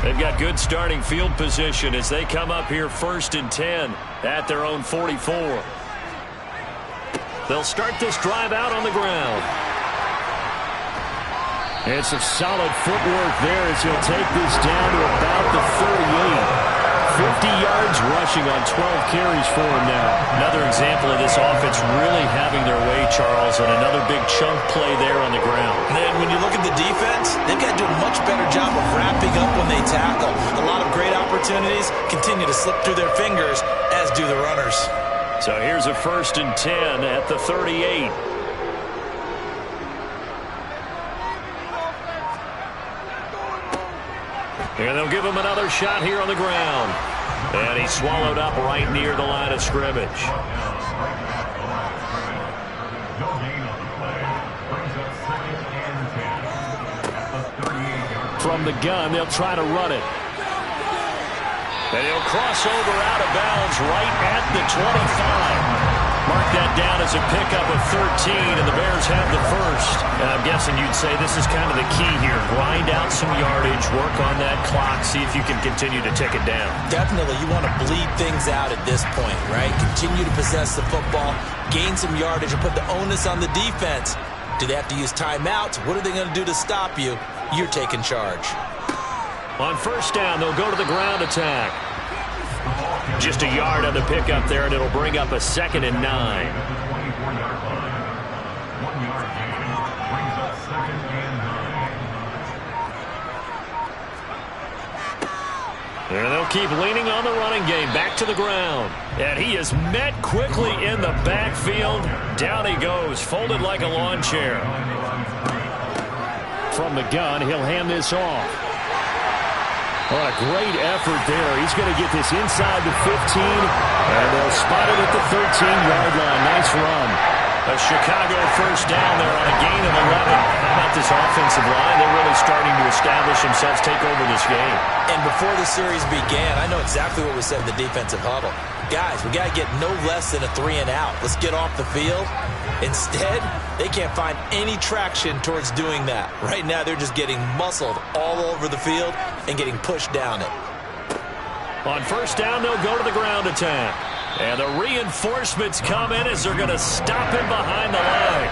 They've got good starting field position as they come up here 1st and 10 at their own 44. They'll start this drive out on the ground. And some solid footwork there as he'll take this down to about the 38. 50 yards rushing on 12 carries for him now. Another example of this offense really having their way, Charles, and another big chunk play there on the ground. And then when you look at the defense, they've got to do a much better job of wrapping up when they tackle. A lot of great opportunities continue to slip through their fingers, as do the runners. So here's a 1st and 10 at the 38. And they'll give him another shot here on the ground. And he's swallowed up right near the line of scrimmage. From the gun, they'll try to run it. And he'll cross over out of bounds right at the 25. Mark that down as a pickup of 13, and the Bears have the first. And I'm guessing you'd say this is kind of the key here. Grind out some yardage, work on that clock, see if you can continue to tick it down. Definitely, you want to bleed things out at this point, right? Continue to possess the football, gain some yardage, and put the onus on the defense. Do they have to use timeouts? What are they going to do to stop you? You're taking charge. On 1st down, they'll go to the ground attack. Just a yard on the pickup there, and it'll bring up a 2nd and 9. 24-yard line. 1-yard gain brings up 2nd and 9. And they'll keep leaning on the running game. Back to the ground. And he is met quickly in the backfield. Down he goes, folded like a lawn chair. From the gun, he'll hand this off. What a great effort there. He's going to get this inside the 15, and they'll spot it at the 13-yard line. Nice run. A Chicago 1st down there on a gain of 11. How about this offensive line? They're really starting to establish themselves, take over this game. And before the series began, I know exactly what we said in the defensive huddle. Guys, we got to get no less than a 3 and out. Let's get off the field. Instead, they can't find any traction towards doing that. Right now, they're just getting muscled all over the field and getting pushed down it. On 1st down, they'll go to the ground attack. And the reinforcements come in as they're going to stop him behind the line.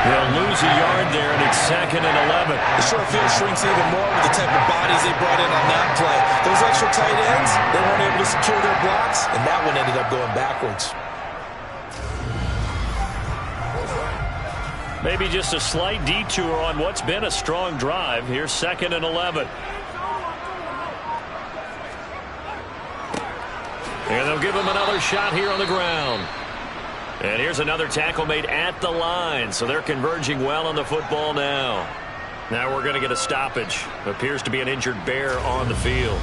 They'll lose a yard there, and it's 2nd and 11. The short field shrinks even more with the type of bodies they brought in on that play. Those extra tight ends, they weren't able to secure their blocks, and that one ended up going backwards. Maybe just a slight detour on what's been a strong drive. Here's 2nd and 11. And they'll give him another shot here on the ground. And here's another tackle made at the line. So they're converging well on the football now. Now we're going to get a stoppage. Appears to be an injured Bear on the field.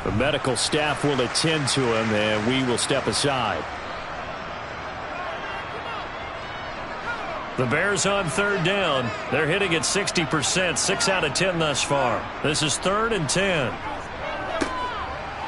The medical staff will attend to him, and we will step aside. The Bears on 3rd down. They're hitting at 60%, 6 out of 10 thus far. This is 3rd and 10.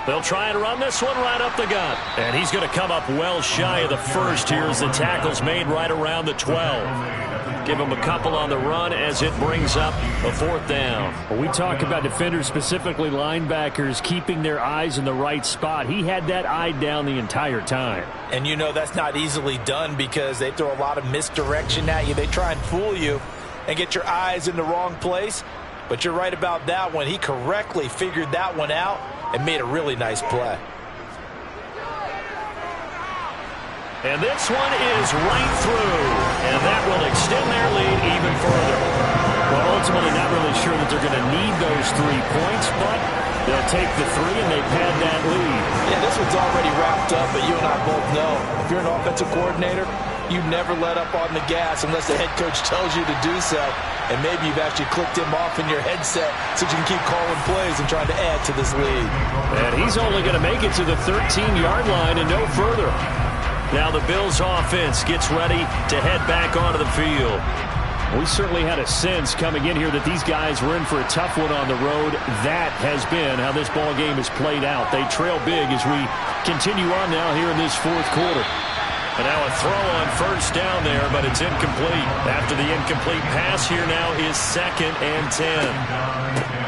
They'll try and run this one right up the gut. And he's going to come up well shy of the first here as the tackle's made right around the 12. Give him a couple on the run as it brings up a 4th down. When we talk about defenders, specifically linebackers, keeping their eyes in the right spot, he had that eye down the entire time. And you know that's not easily done because they throw a lot of misdirection at you. They try and fool you. and get your eyes in the wrong place. But you're right about that one. He correctly figured that one out and made a really nice play. And this one is right through, and that will extend their lead even further. Well, ultimately not really sure that they're going to need those 3 points, but they'll take the 3 and they pad that lead. Yeah, this one's already wrapped up, but you and I both know if you're an offensive coordinator, you never let up on the gas unless the head coach tells you to do so. And maybe you've actually clicked him off in your headset so you can keep calling plays and trying to add to this lead. And he's only going to make it to the 13-yard line and no further. Now the Bills offense gets ready to head back onto the field. We certainly had a sense coming in here that these guys were in for a tough one on the road. That has been how this ball game has played out. They trail big as we continue on now here in this fourth quarter. And now a throw on first down there, but it's incomplete. After the incomplete pass, here now is 2nd and 10.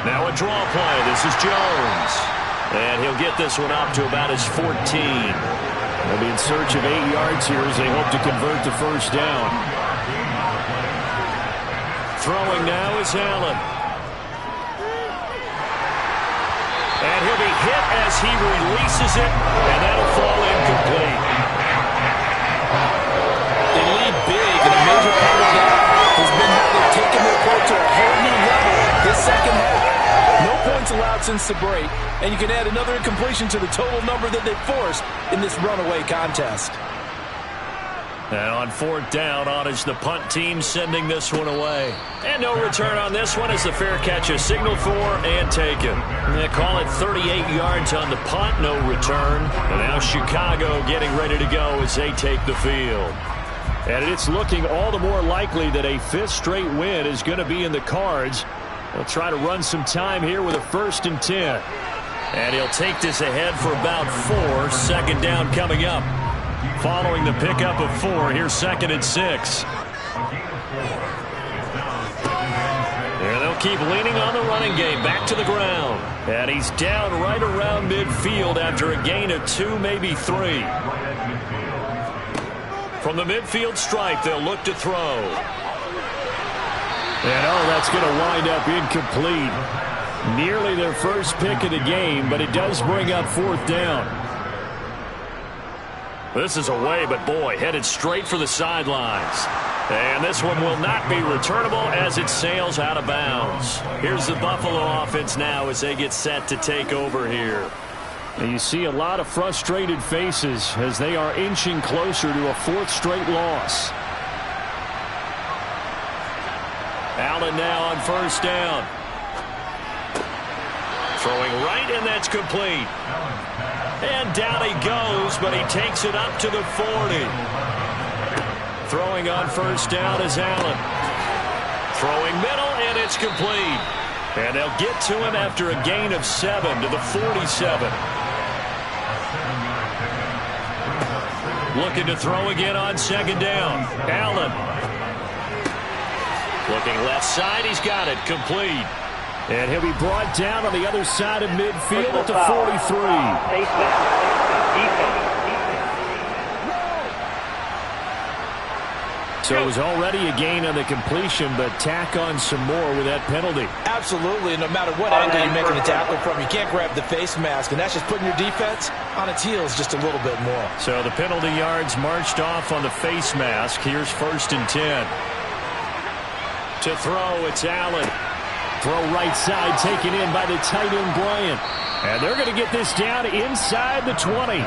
Now a draw play. This is Jones. And he'll get this one up to about his 14. They'll be in search of 8 yards here as they hope to convert the first down. Throwing now is Allen. And he'll be hit as he releases it, and that'll fall incomplete. They lead big, and a major part of that has been how they've taken their play to a whole new level this second half. No points allowed since the break, and you can add another incompletion to the total number that they forced in this runaway contest. And on 4th down, on is the punt team sending this one away. And no return on this one as the fair catch is signaled for and taken. They call it 38 yards on the punt, no return. And now Chicago getting ready to go as they take the field. And it's looking all the more likely that a 5th straight win is going to be in the cards. They'll try to run some time here with a 1st and 10. And he'll take this ahead for about 4. 2nd down coming up. Following the pickup of 4, here's 2nd and 6. And they'll keep leaning on the running game. Back to the ground. And he's down right around midfield after a gain of 2, maybe 3. From the midfield stripe, they'll look to throw. And that's going to wind up incomplete. Nearly their first pick of the game, but it does bring up 4th down. This is away, but boy, headed straight for the sidelines. And this one will not be returnable as it sails out of bounds. Here's the Buffalo offense now as they get set to take over here. And you see a lot of frustrated faces as they are inching closer to a 4th straight loss. Allen now on first down. Throwing right, and that's complete. And down he goes, but he takes it up to the 40. Throwing on first down is Allen. Throwing middle, and it's complete. And they'll get to him after a gain of 7 to the 47. Looking to throw again on 2nd down. Allen. Looking left side, he's got it, complete. And he'll be brought down on the other side of midfield at the 43. So it was already a gain on the completion, but tack on some more with that penalty. Absolutely, and no matter what angle you're making a tackle from, you can't grab the face mask, and that's just putting your defense on its heels just a little bit more. So the penalty yards marched off on the face mask. Here's 1st and 10. To throw, it's Allen. Throw right side, taken in by the tight end, Bryant. And they're going to get this down inside the 20.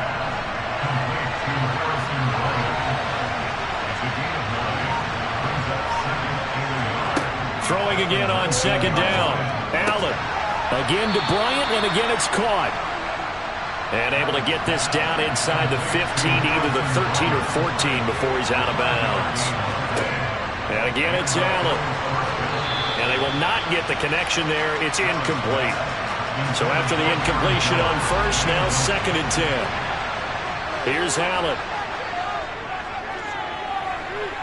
Throwing again on 2nd down. Allen. Again to Bryant, and again it's caught. And able to get this down inside the 15, either the 13 or 14 before he's out of bounds. And again it's Allen. And they will not get the connection there. It's incomplete. So after the incompletion on first, now 2nd and 10. Here's Allen.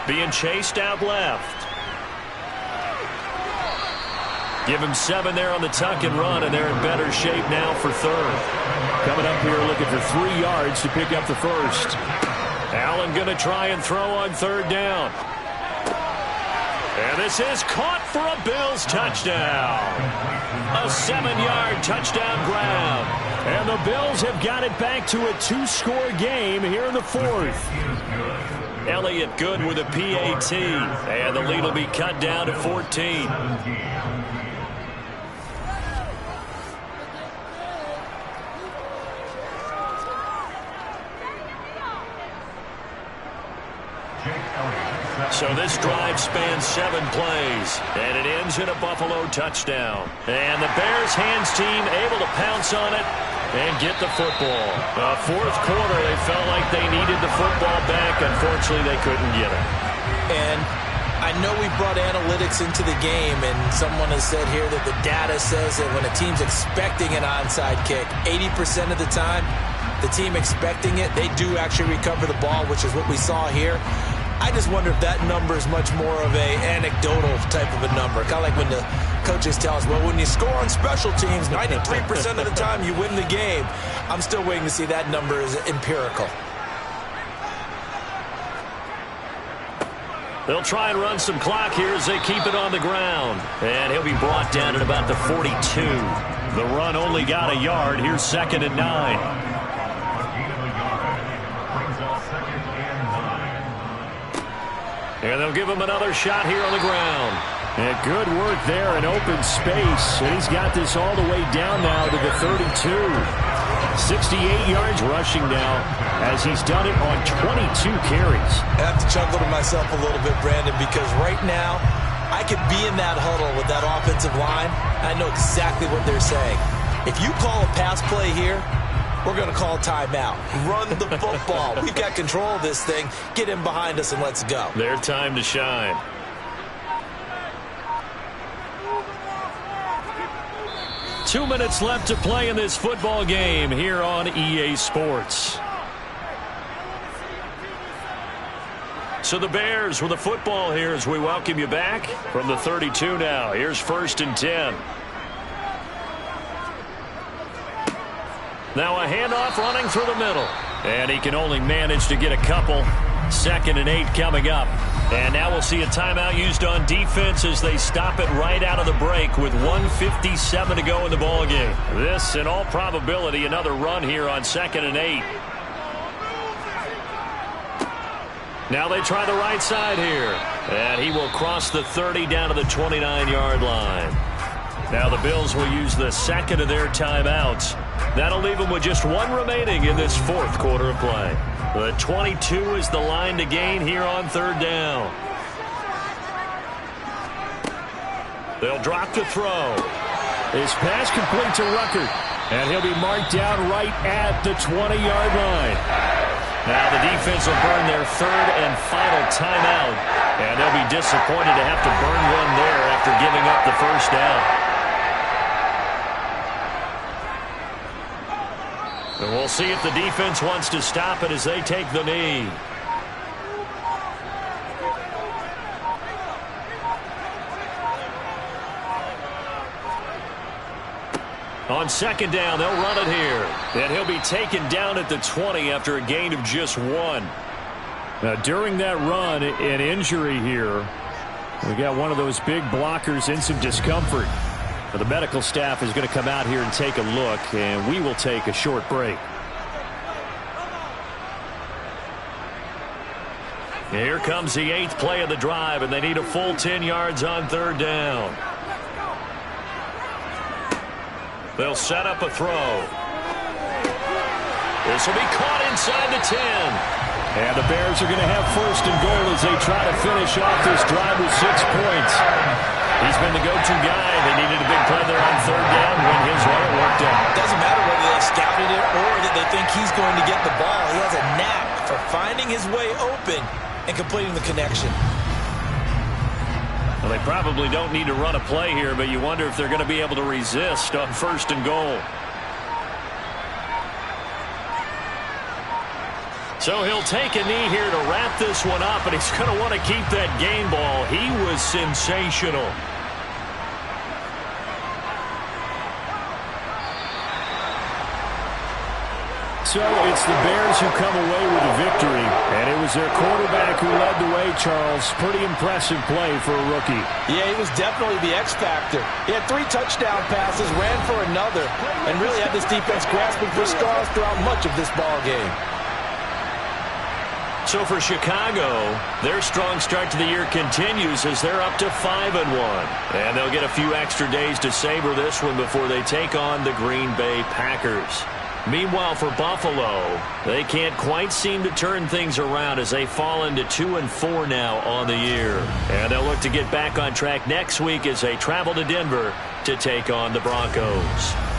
Being chased out left. Give him 7 there on the tuck and run, and they're in better shape now for 3rd. Coming up here looking for 3 yards to pick up the first. Allen going to try and throw on 3rd down. And this is caught for a Bills touchdown. A 7-yard touchdown grab. And the Bills have got it back to a 2-score game here in the fourth. Elliott Good with a PAT. And the lead will be cut down to 14. So this drive spans 7 plays, and it ends in a Buffalo touchdown. And the Bears hands team able to pounce on it and get the football. Fourth quarter, they felt like they needed the football back. Unfortunately, they couldn't get it. And I know we brought analytics into the game, and someone has said here that the data says that when a team's expecting an onside kick, 80% of the time, the team expecting it, they do actually recover the ball, which is what we saw here. I just wonder if that number is much more of a anecdotal type of a number. Kind of like when the coaches tell us, well, when you score on special teams, 93% of the time you win the game. I'm still waiting to see that number is empirical. They'll try and run some clock here as they keep it on the ground. And he'll be brought down at about the 42. The run only got a yard. Here's 2nd and 9. And they'll give him another shot here on the ground. And good work there in open space. And he's got this all the way down now to the 32. 68 yards rushing now as he's done it on 22 carries. I have to chuckle to myself a little bit, Brandon, because right now I could be in that huddle with that offensive line. I know exactly what they're saying. If you call a pass play here, we're going to call timeout. Run the football. We've got control of this thing. Get in behind us and let's go. Their time to shine. Two minutes left to play in this football game here on EA Sports. So the Bears with the football here as we welcome you back from the 32 now. Here's 1st and 10. Now a handoff running through the middle. And he can only manage to get a couple. 2nd and 8 coming up. And now we'll see a timeout used on defense as they stop it right out of the break with 1:57 to go in the ballgame. This, in all probability, another run here on 2nd and 8. Now they try the right side here. And he will cross the 30 down to the 29-yard line. Now the Bills will use the 2nd of their timeouts. That'll leave them with just 1 remaining in this 4th quarter of play. The 22 is the line to gain here on 3rd down. They'll drop to throw. His pass complete to Ruckert. And he'll be marked down right at the 20-yard line. Now the defense will burn their 3rd and final timeout. And they'll be disappointed to have to burn one there after giving up the 1st down. And we'll see if the defense wants to stop it as they take the knee. On 2nd down, they'll run it here. And he'll be taken down at the 20 after a gain of just 1. Now, during that run, an injury here. We got one of those big blockers in some discomfort. The medical staff is going to come out here and take a look, and we will take a short break. Here comes the 8th play of the drive, and they need a full 10 yards on 3rd down. They'll set up a throw. This will be caught inside the 10. And the Bears are going to have 1st and goal as they try to finish off this drive with 6 points. He's been the go-to guy. They needed a big play there on 3rd down. Went his way. It worked out. Doesn't matter whether they scouted it or that they think he's going to get the ball. He has a knack for finding his way open and completing the connection. Well, they probably don't need to run a play here, but you wonder if they're going to be able to resist on 1st and goal. So he'll take a knee here to wrap this one up, and he's going to want to keep that game ball. He was sensational. So it's the Bears who come away with a victory, and it was their quarterback who led the way, Charles. Pretty impressive play for a rookie. Yeah, he was definitely the X factor. He had 3 touchdown passes, ran for another, and really had this defense grasping for straws throughout much of this ball game. So for Chicago, their strong start to the year continues as they're up to 5-1. And they'll get a few extra days to savor this one before they take on the Green Bay Packers. Meanwhile, for Buffalo, they can't quite seem to turn things around as they fall into 2-4 now on the year. And they'll look to get back on track next week as they travel to Denver to take on the Broncos.